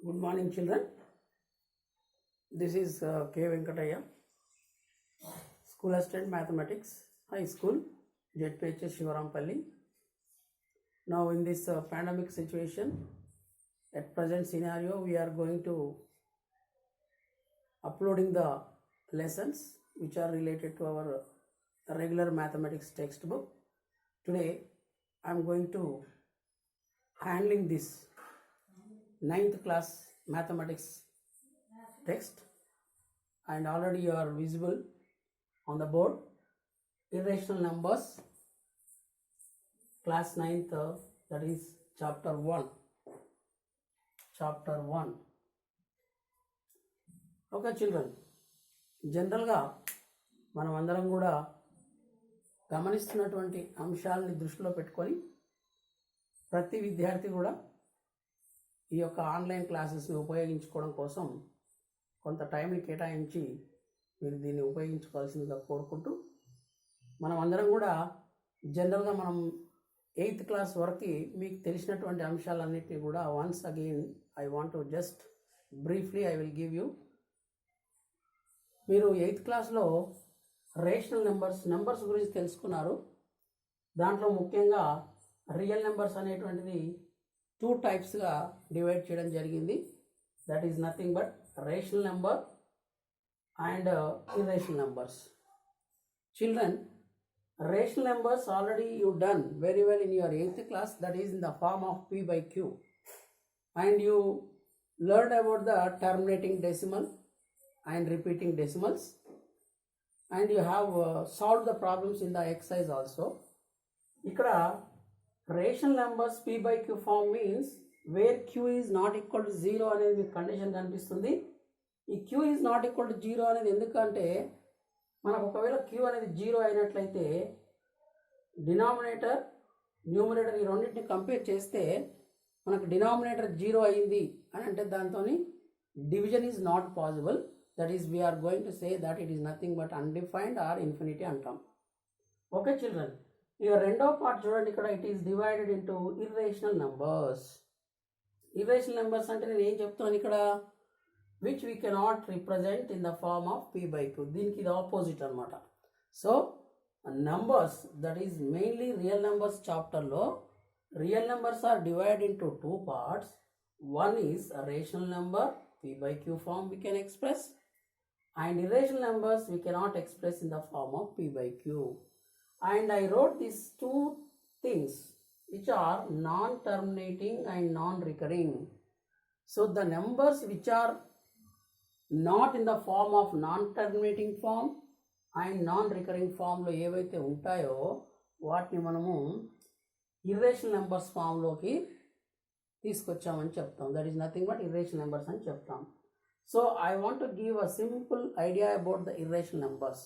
Good morning, children. This is K. Venkataya, School Assistant Mathematics, High School, JPHS Shivarampalli. Now, in this pandemic situation, at present scenario, we are going to uploading the lessons which are related to our regular mathematics textbook. Today, I am going to handling this 9th class mathematics text, and already you are visible on the board. Irrational numbers, class 9th, that is chapter 1. Okay, children, జనరల్గా మనం అందరం కూడా గమనిస్తున్నటువంటి అంశాలని దృష్టిలో పెట్టుకొని ప్రతి విద్యార్థి కూడా ఈ యొక్క ఆన్లైన్ క్లాసెస్ని ఉపయోగించుకోవడం కోసం కొంత టైంని కేటాయించి మీరు దీన్ని ఉపయోగించుకోవాల్సిందిగా కోరుకుంటూ మనం అందరం కూడా జనరల్గా మనం 8th క్లాస్ వరకు మీకు తెలిసినటువంటి అంశాలన్నిటినీ కూడా once again I want to just briefly I will give you. మీరు 8th క్లాస్లో రేషనల్ నెంబర్స్ గురించి తెలుసుకున్నారు. దాంట్లో ముఖ్యంగా రియల్ నెంబర్స్ అనేటువంటిది 2 టైప్స్గా డివైడ్ చేయడం జరిగింది. That is nothing but rational number and irrational numbers. Children, rational numbers already you done very well in your 8th class, that is in the form of p by q, and you learned about the terminating decimal and repeating decimals, and you have solved the problems in the exercise also. Ikkada rational numbers p by q form means where q is not equal to 0 అనేది మీకు condition కనిపిస్తుంది. ఈ q is not equal to 0 అనేది ఎందుకంటే మనకు ఒకవేళ q అనేది 0 అయినట్లయితే డినామినేటర్ న్యూమరేటర్ ఈ రెండింటిని కంపేర్ చేస్తే మనకు డినామినేటర్ 0 అయింది అని అంటే దాంతో division is not possible. That is we are going to say that it is nothing but undefined or infinity అంటాం. ఓకే చిల్డ్రన్, ఇక రెండో పార్ట్ చూడండి. ఇక్కడ it is divided into irrational numbers. Irrational numbers అంటే నేను ఏం చెప్తున్నాను ఇక్కడ, which we cannot represent in the form of p by q. దీనికి ఇది ఆపోజిట్ అనమాట. So numbers that is mainly real numbers చాప్టర్లో real numbers are divided into 2 parts. One is a rational number, p by q form we can express, and irrational numbers we cannot express in the form of p by q. And I wrote these 2 things which are non-terminating and non-recurring. So the numbers which are not in the form of non-terminating form and non-recurring form లో ఏవైతే ఉంటాయో వాటిని మనము irrational numbers ఫామ్లోకి తీసుకొచ్చామని చెప్తాం. That is nothing but irrational numbers అని చెప్తాం. So I want to give a simple idea about the irrational numbers.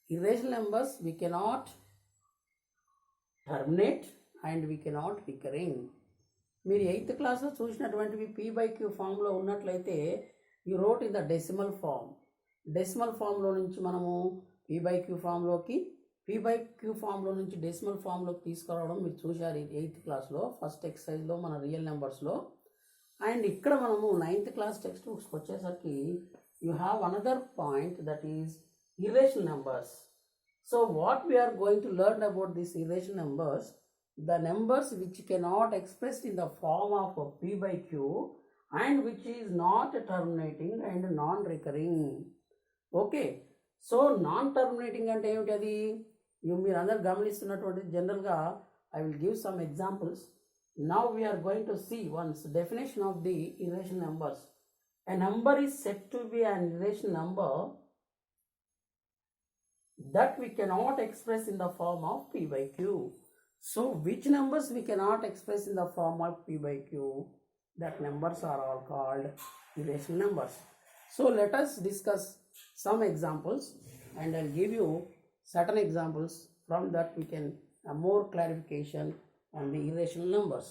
Irrational numbers we cannot terminate and we cannot recurring. మీరు 8th క్లాస్లో చూసినటువంటివి p by q ఫామ్లో ఉన్నట్లయితే you wrote in the decimal form. Decimal ఫామ్లో నుంచి మనము p by q ఫామ్లోకి, p by q ఫామ్లో నుంచి decimal ఫామ్లోకి తీసుకురావడం మీరు చూశారు 8th క్లాస్లో ఫస్ట్ ఎక్సర్సైజ్లో మన రియల్ నెంబర్స్లో. అండ్ ఇక్కడ మనము 9th క్లాస్ టెక్స్ట్ బుక్స్కి వచ్చేసరికి you have another point that is irrational numbers. So what we are going to learn about these irrational numbers, the numbers which cannot expressed in the form of p by q and which is not terminating and non-recurring. Okay, so non-terminating అంటే ఏమిటి అది మీరు అందరు గమనిస్తున్నటువంటి జనరల్గా I will give some examples. Now we are going to see once definition of the irrational numbers. A number is said to be an irrational number that we cannot express in the form of p by q. So which numbers we cannot express in the form of p by q? That numbers are all called irrational numbers. So let us discuss some examples and I'll give you certain examples. From that we can have more clarification on the irrational numbers.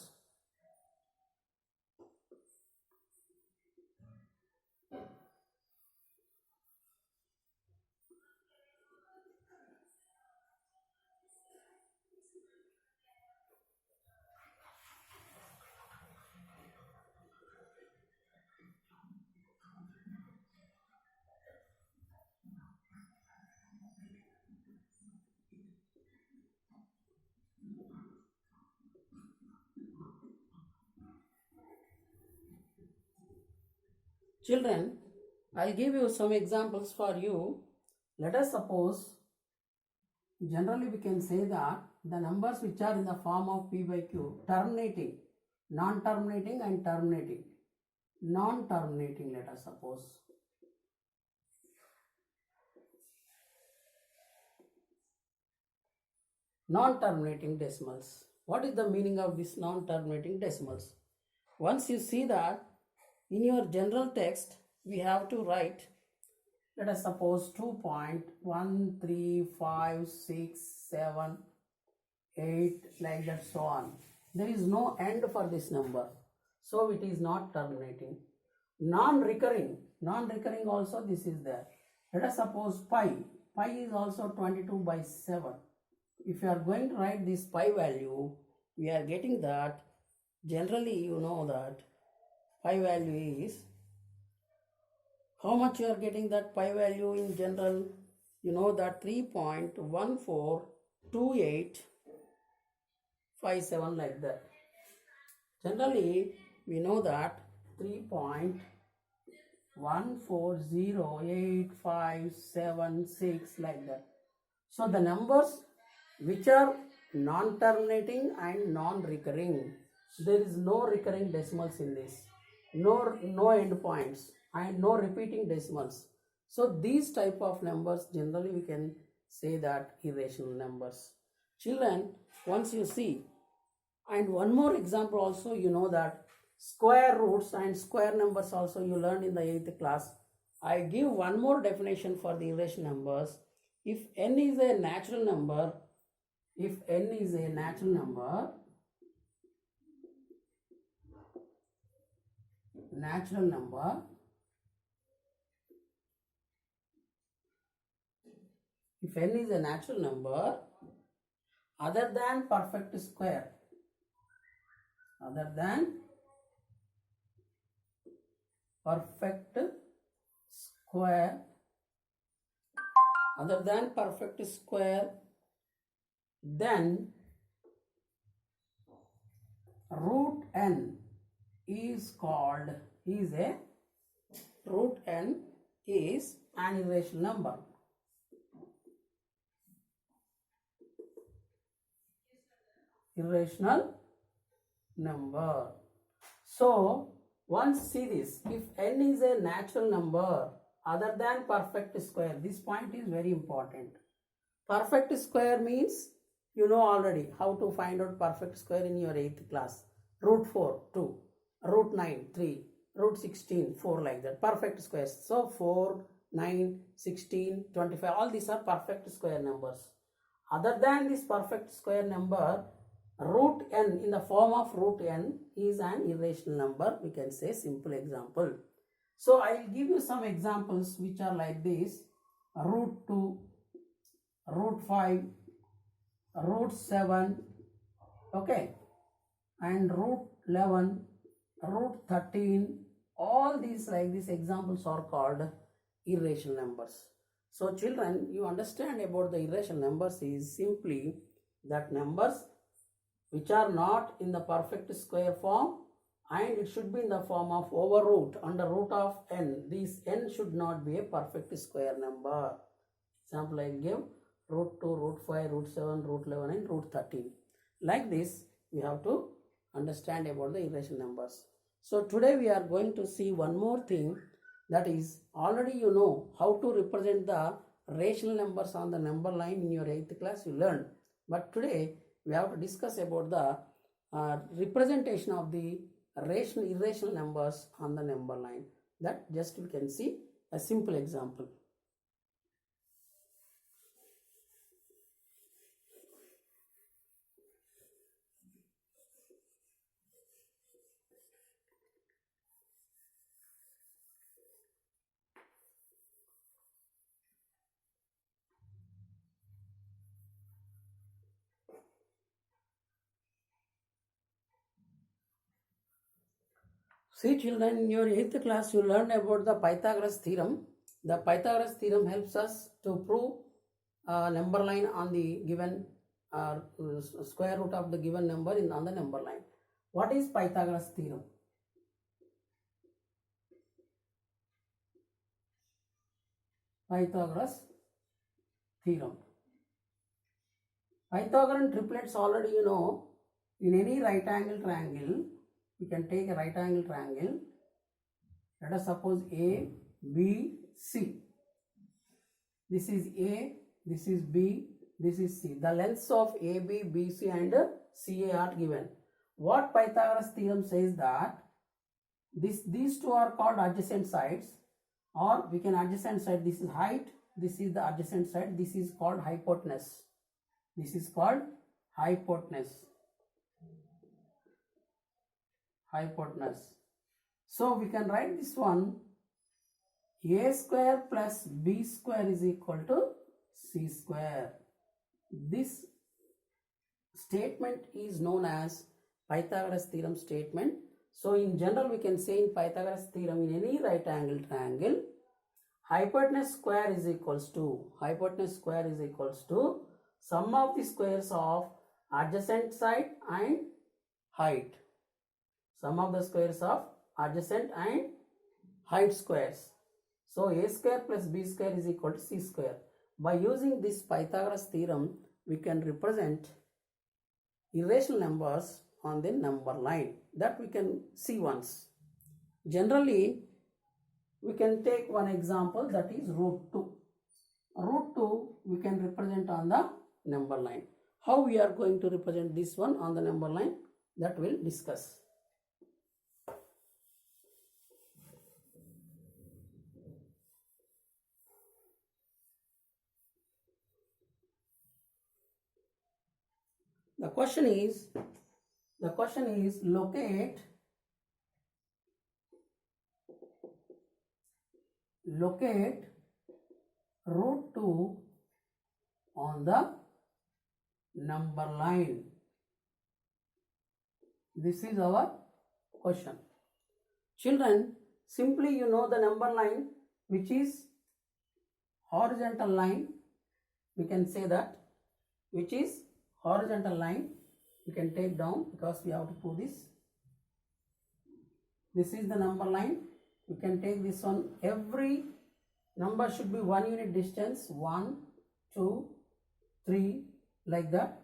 Children, I'll give you some examples for you. Let us suppose, generally we can say that the numbers which are in the form of p by q, terminating, non-terminating and terminating. Non-terminating, let us suppose. Non-terminating decimals. What is the meaning of this non-terminating decimals? Once you see that, in your general text, we have to write, let us suppose 2.13567 like that, so on. There is no end for this number, so it is not terminating. Non-recurring also this is there. Let us suppose pi is also 22 by 7. If you are going to write this pi value, we are getting that, generally you know that pi value is, how much you are getting that pi value in general? You know that 3.142857 like that. Generally, we know that 3.140857 like that. So the numbers which are non-terminating and non-recurring, there is no recurring decimals in this, no end points and no repeating decimals. So these type of numbers, generally we can say that irrational numbers. Children, once you see, and one more example also, you know that square roots and square numbers also you learned in the 8th class. I give one more definition for the irrational numbers. If n is a natural number, if n is a natural number, if n is a natural number other than perfect square, other than perfect square, then root n is an irrational number. Irrational number. So once see this, if n is a natural number other than perfect square, this point is very important. Perfect square means, you know already how to find out perfect square in your 8th class. Root 4, 2, root 9, 3, root 16, 4 like that. Perfect squares. So 4, 9, 16, 25, all these are perfect square numbers. Other than this perfect square number, root n in the form of root n is an irrational number. We can say simple example. So I will give you some examples which are like this: root 2, root 5, root 7, okay, and root 11, root 13, all these like these examples are called irrational numbers. So children, you understand about the irrational numbers is simply that numbers which are not in the perfect square form, and it should be in the form of overroot, under root of n. This n should not be a perfect square number. Example I give: root 2, root 5, root 7, root 11 and root 13. Like this, we have to understand about the irrational numbers. So today we are going to see one more thing, that is, already you know how to represent the rational numbers on the number line in your 8th class, you learned. But today we have to discuss about the representation of the irrational numbers on the number line. That just we can see a simple example. See children, in your 8th class you learned about the Pythagoras theorem. The Pythagoras theorem helps us to prove number line on the given square root of the given number on the number line. What is Pythagoras theorem? Pythagoras theorem. Pythagorean triplets already you know. In any right angle triangle, we can take a right angle triangle. Let us suppose A, B, C. This is A, this is B, this is C. The lengths of AB, BC and CA are given. What Pythagoras theorem says that these two are called adjacent sides, or we can adjacent side, this is height, this is the adjacent side, this is called hypotenuse. This is called hypotenuse. Hypotenuse. So we can write this one, A square plus B square is equal to C square. This statement is known as Pythagoras theorem statement. So in general we can say in Pythagoras theorem, in any right angle triangle, hypotenuse square is equals to sum of the squares of adjacent side and height. Sum of the squares of adjacent and height squares. So A square plus B square is equal to C square. By using this Pythagoras theorem, we can represent irrational numbers on the number line. That we can see once. Generally, we can take one example, that is root 2. Root 2 we can represent on the number line. How we are going to represent this one on the number line, that we'll discuss. The question is locate root 2 on the number line. This is our question. Children, simply you know the number line, which is horizontal line. We can say that, which is horizontal line. We can take down because we have to put this. This is the number line. We can take this one. Every number should be 1 unit distance. 1, 2, 3, like that.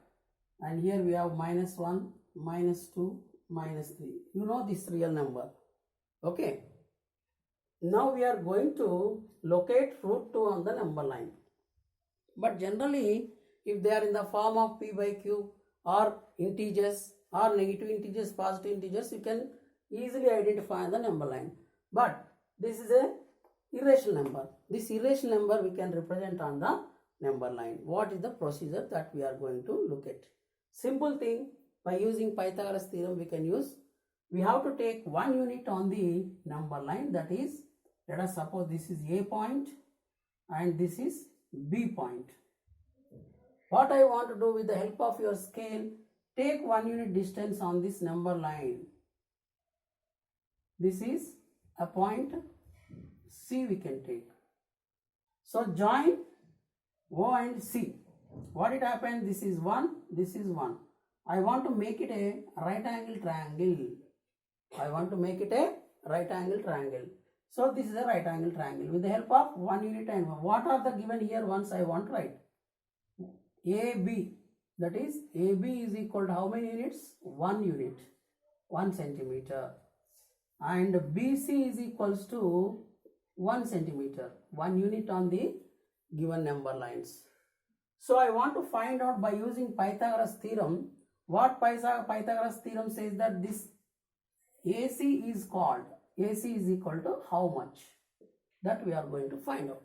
And here we have -1, -2, -3. You know this real number. Okay. Now we are going to locate root 2 on the number line. But generally, if they are in the form of p by q or integers or negative integers, positive integers, you can easily identify the number line. But this is a irrational number. This irrational number we can represent on the number line. What is the procedure that we are going to look at? Simple thing, by using Pythagoras theorem we can use. We have to take 1 unit on the number line, that is, let us suppose this is A point and this is B point. What I want to do, with the help of your scale, take 1 unit distance on this number line. This is a point C we can take. So join O and C. What it happened? This is 1, this is 1. I want to make it a right angle triangle. So this is a right angle triangle with the help of 1 unit and 1. What are the given here once I want to write? AB, that is AB is equal to how many units? 1 unit, 1 centimeter. And BC is equals to 1 centimeter, 1 unit on the given number lines. So I want to find out by using Pythagoras theorem, what Pythagoras theorem says, that this AC is called, AC is equal to how much? That we are going to find out.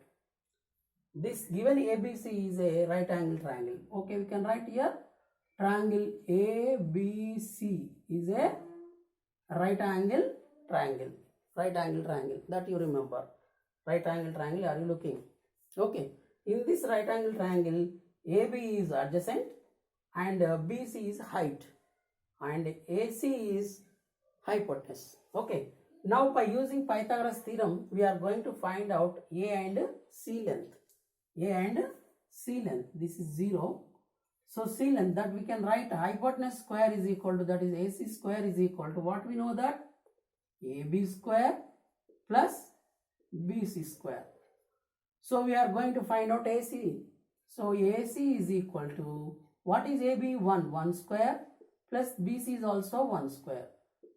This given ABC is a right angle triangle. Okay, we can write here triangle ABC is a right angle triangle. Right angle triangle, that you remember. Right angle triangle, are you looking? Okay, in this right angle triangle, AB is adjacent and BC is height and AC is hypotenuse. Okay, now by using Pythagoras theorem, we are going to find out A and C length. A and C length, this is 0. So C length, that we can write hypotenuse square is equal to, that is AC square is equal to what we know, that AB square plus BC square. So we are going to find out AC. So AC is equal to, what is AB? 1 square, plus BC is also 1 square.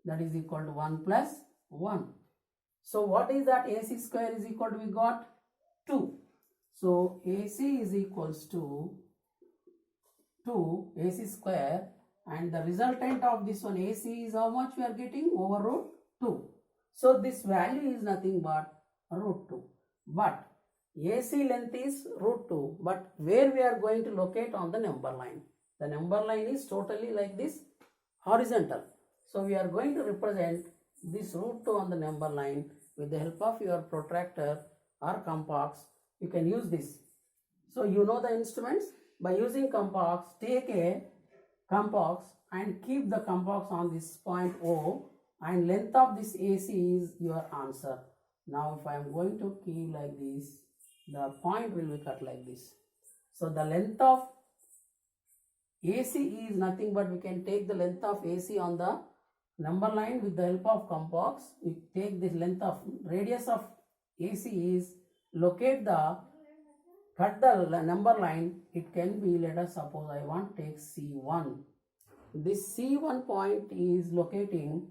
That is equal to 1 plus 1. So what is that? AC square is equal to, we got 2. So AC is equals to 2 AC square, and the resultant of this one AC is how much we are getting? Over root 2. So this value is nothing but root 2. But AC length is root 2. But where we are going to locate? On the number line. The number line is totally like this, horizontal. So we are going to represent this root 2 on the number line with the help of your protractor or compass. You can use this. So you know the instruments. By using compass, take a compass and keep the compass on this point O, and length of this AC is your answer. Now if I am going to keep like this, the point will be cut like this. So the length of AC is nothing but, we can take the length of AC on the number line with the help of compass. We take this length of radius of AC is, locate the, cut the number line. It can be, let us suppose I want to take C1. This C1 point is locating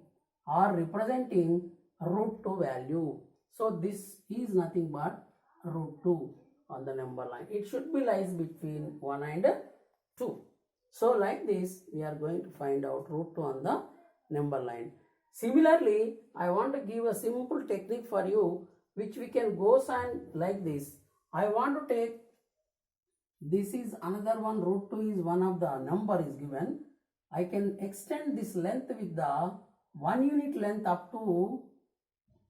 or representing root 2 value. So this is nothing but root 2 on the number line. It should be lies between 1 and 2. So like this, we are going to find out root 2 on the number line. Similarly, I want to give a simple technique for you, which we can go and like this. I want to take, this is another one, root 2 is one of the number is given. I can extend this length with the 1 unit length up to,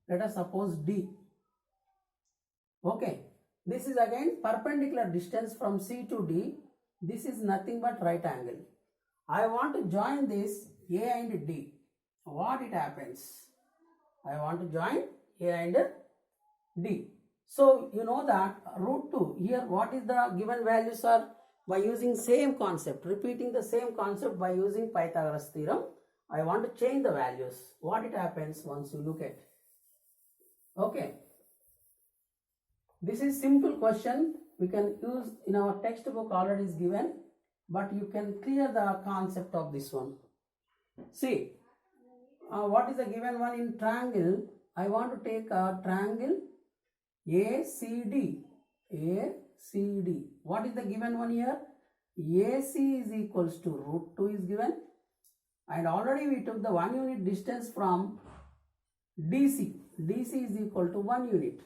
let us suppose D. Okay. This is again perpendicular distance from C to D. This is nothing but right angle. I want to join this A and D. What it happens? I want to join A and D. So you know that root 2, here what is the given values are? By using same concept, repeating the same concept by using Pythagoras theorem, I want to change the values. What it happens once you look at? Okay. This is simple question. We can use in our textbook, already is given, but you can clear the concept of this one. See, what is the given one in triangle? I want to take a triangle ACD. ACD. What is the given one here? AC is equals to root 2 is given, and already we took the 1 unit distance from DC. DC is equal to 1 unit.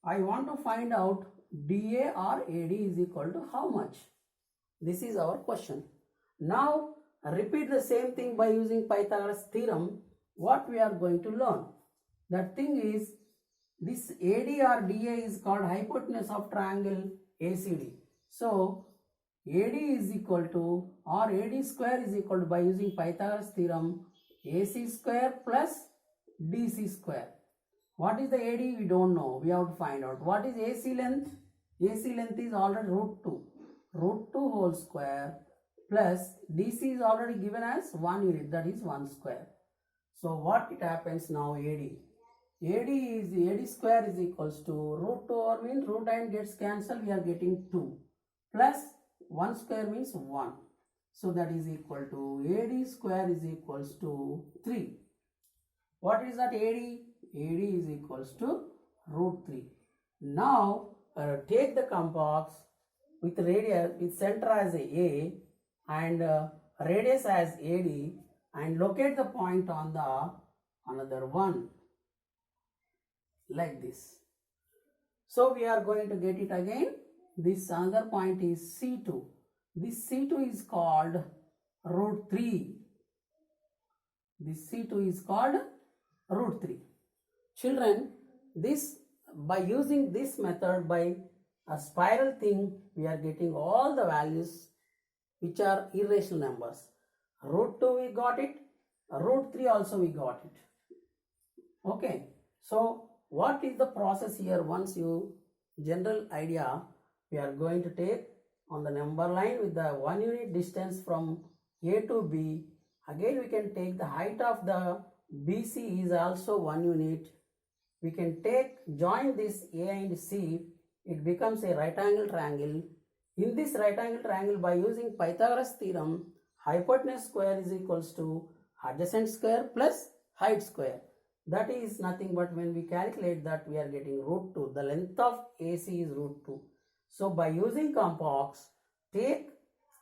I want to find out DA or AD is equal to how much? This is our question. Now repeat the same thing by using Pythagoras theorem. What we are going to learn? That thing is, this AD or DA is called hypotenuse of triangle ACD. So AD is equal to, or AD square is equal to, by using Pythagoras theorem, AC square plus DC square. What is the AD? We don't know. We have to find out. What is AC length? AC length is already root 2. Root 2 whole square plus DC is already given as 1 unit, that is 1 square. So what it happens now? AD. AD square is equals to root 2 over means root and gets cancelled. We are getting 2 plus 1 square means 1. So that is equal to AD square is equals to 3. What is that AD? AD is equals to root 3. Now take the compass with radius, with center as A and radius as AD, and locate the point on the another one like this. So we are going to get it again. This another point is C2. This C2 is called root 3. This C2 is called root 3. Children, this, by using this method, by a spiral thing, we are getting all the values which are irrational numbers. Root 2 we got it, root 3 also we got it. Okay, so what is the process here? Once you general idea, we are going to take on the number line with the 1 unit distance from A to B. Again we can take the height of the BC is also 1 unit. We can take, join this A and C it becomes a right angle triangle. In this right angle triangle, by using Pythagoras theorem, hypotenuse square is equals to adjacent square plus height square. That is nothing but when we calculate that, we are getting root 2. The length of AC is root 2. So by using complex, take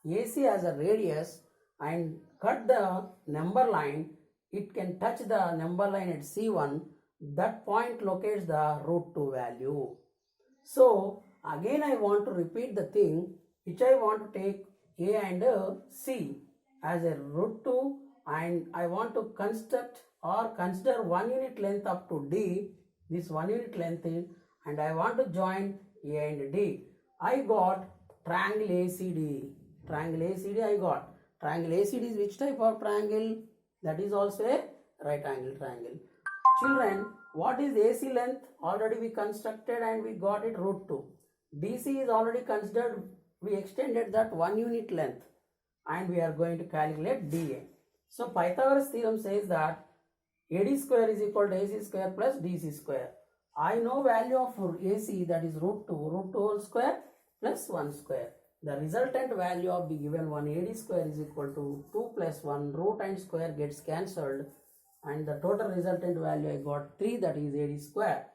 AC as a radius and cut the number line. It can touch the number line at C1. That point locates the root 2 value. So again I want to repeat the thing, which I want to take A and C as a root 2, and I want to construct or consider 1 unit length up to D, this 1 unit length is, and I want to join A and D. I got triangle ACD. Triangle ACD I got. Triangle ACD is which type of triangle? That is also a right angle triangle. Children, what is AC length? Already we constructed and we got it root 2. DC is already considered, we extended that 1 unit length, and we are going to calculate DA. So Pythagoras theorem says that AD square is equal to AC square plus DC square. I know value of AC, that is root 2 whole square plus 1 square. The resultant value of the given one AD square is equal to 2 plus 1, root and square gets cancelled, and the total resultant value I got 3, that is AD square.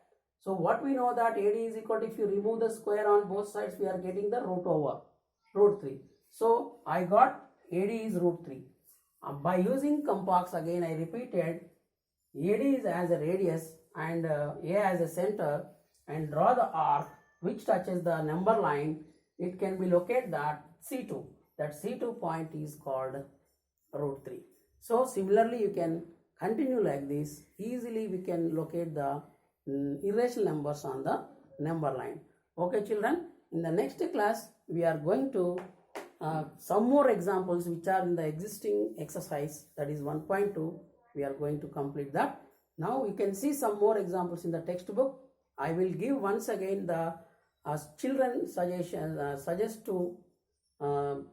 So what we know that AD is equal to, if you remove the square on both sides, we are getting the root over root 3. So I got AD is root 3. By using complex, again I repeated, AD is as a radius and A as a center, and draw the arc which touches the number line. It can be located that C2. That C2 point is called root 3. So similarly you can continue like this. Easily we can locate the irrational numbers on the number line. Okay children, in the next class we are going to some more examples which are in the existing exercise, that is 1.2. we are going to complete that. Now you can see some more examples in the textbook. I will give once again the children suggestion, suggest to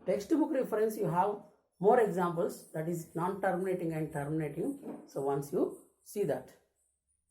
textbook reference. You have more examples, that is non-terminating and terminating. So once you see that.